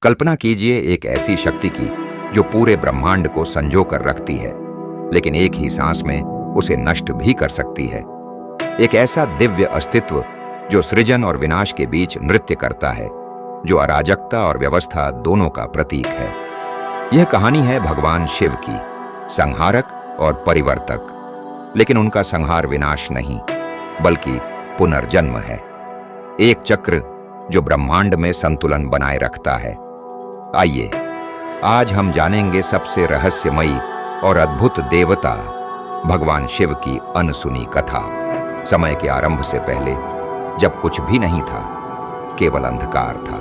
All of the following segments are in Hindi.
कल्पना कीजिए एक ऐसी शक्ति की जो पूरे ब्रह्मांड को संजो कर रखती है, लेकिन एक ही सांस में उसे नष्ट भी कर सकती है। एक ऐसा दिव्य अस्तित्व जो सृजन और विनाश के बीच नृत्य करता है, जो अराजकता और व्यवस्था दोनों का प्रतीक है। यह कहानी है भगवान शिव की, संहारक और परिवर्तक। लेकिन उनका संहार विनाश नहीं, बल्कि पुनर्जन्म है। एक चक्र जो ब्रह्मांड में संतुलन बनाए रखता है। आइए आज हम जानेंगे सबसे रहस्यमयी और अद्भुत देवता भगवान शिव की अनसुनी कथा। समय के आरंभ से पहले, जब कुछ भी नहीं था, केवल अंधकार था,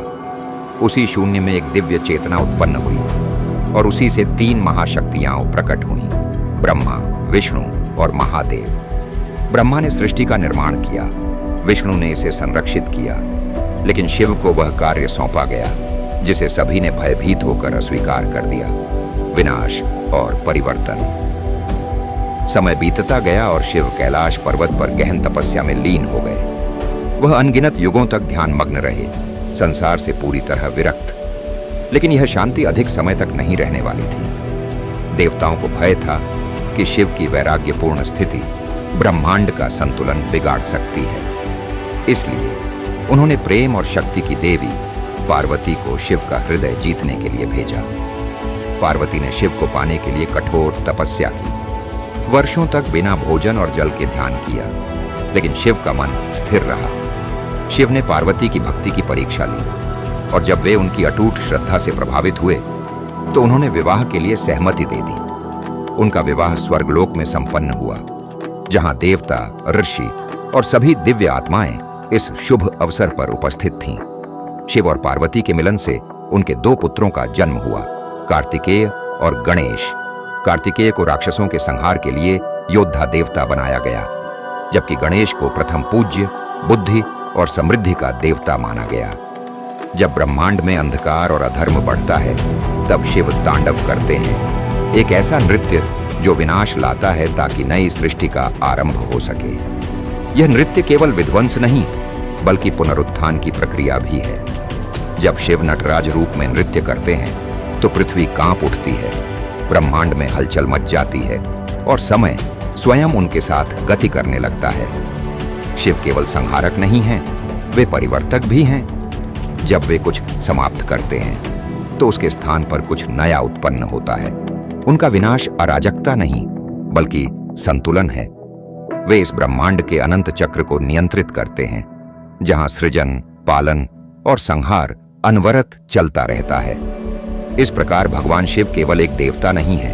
उसी शून्य में एक दिव्य चेतना उत्पन्न हुई और उसी से 3 महाशक्तियां प्रकट हुईं, ब्रह्मा, विष्णु और महादेव। ब्रह्मा ने सृष्टि का निर्माण किया, विष्णु ने इसे संरक्षित किया, लेकिन शिव को वह कार्य सौंपा गया जिसे सभी ने भयभीत होकर अस्वीकार कर दिया, विनाश और परिवर्तन। समय बीतता गया और शिव कैलाश पर्वत पर गहन तपस्या में लीन हो गए। वह अनगिनत युगों तक ध्यानमग्न रहे, संसार से पूरी तरह विरक्त। लेकिन यह शांति अधिक समय तक नहीं रहने वाली थी। देवताओं को भय था कि शिव की वैराग्यपूर्ण स्थिति ब्रह्मांड का संतुलन बिगाड़ सकती है। इसलिए उन्होंने प्रेम और शक्ति की देवी पार्वती को शिव का हृदय जीतने के लिए भेजा। पार्वती ने शिव को पाने के लिए कठोर तपस्या की, वर्षों तक बिना भोजन और जल के ध्यान किया, लेकिन शिव का मन स्थिर रहा। शिव ने पार्वती की भक्ति की परीक्षा ली और जब वे उनकी अटूट श्रद्धा से प्रभावित हुए तो उन्होंने विवाह के लिए सहमति दे दी। उनका विवाह स्वर्गलोक में संपन्न हुआ, जहां देवता, ऋषि और सभी दिव्य आत्माएं इस शुभ अवसर पर उपस्थित थीं। शिव और पार्वती के मिलन से उनके 2 पुत्रों का जन्म हुआ, कार्तिकेय और गणेश। कार्तिकेय को राक्षसों के संहार के लिए योद्धा देवता बनाया गया, जबकि गणेश को प्रथम पूज्य, बुद्धि और समृद्धि का देवता माना गया। जब ब्रह्मांड में अंधकार और अधर्म बढ़ता है, तब शिव तांडव करते हैं, एक ऐसा नृत्य जो विनाश लाता है ताकि नई सृष्टि का आरंभ हो सके। यह नृत्य केवल विध्वंस नहीं, बल्कि पुनरुत्थान की प्रक्रिया भी है। जब शिव नटराज रूप में नृत्य करते हैं तो पृथ्वी कांप उठती है, ब्रह्मांड में हलचल मच जाती है और समय स्वयं उनके साथ गति करने लगता है। शिव केवल संहारक नहीं हैं, वे परिवर्तक भी हैं। जब वे कुछ समाप्त करते हैं तो उसके स्थान पर कुछ नया उत्पन्न होता है। उनका विनाश अराजकता नहीं, बल्कि संतुलन है। वे इस ब्रह्मांड के अनंत चक्र को नियंत्रित करते हैं, जहां सृजन, पालन और संहार अनवरत चलता रहता है। इस प्रकार भगवान शिव केवल एक देवता नहीं है,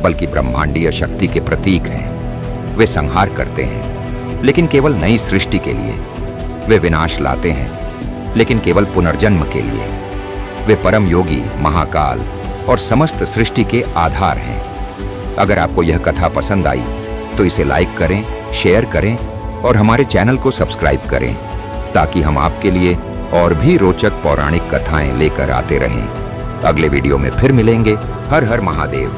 बल्कि ब्रह्मांडीय शक्ति के प्रतीक हैं। वे संहार करते हैं, लेकिन केवल नई सृष्टि के लिए। वे विनाश लाते हैं, लेकिन केवल पुनर्जन्म के लिए। वे परम योगी, महाकाल और समस्त सृष्टि के आधार हैं। अगर आपको यह कथा पसंद आई तो इसे लाइक करें, शेयर करें और हमारे चैनल को सब्सक्राइब करें, ताकि हम आपके लिए और भी रोचक पौराणिक कथाएं लेकर आते रहें। अगले वीडियो में फिर मिलेंगे। हर हर महादेव।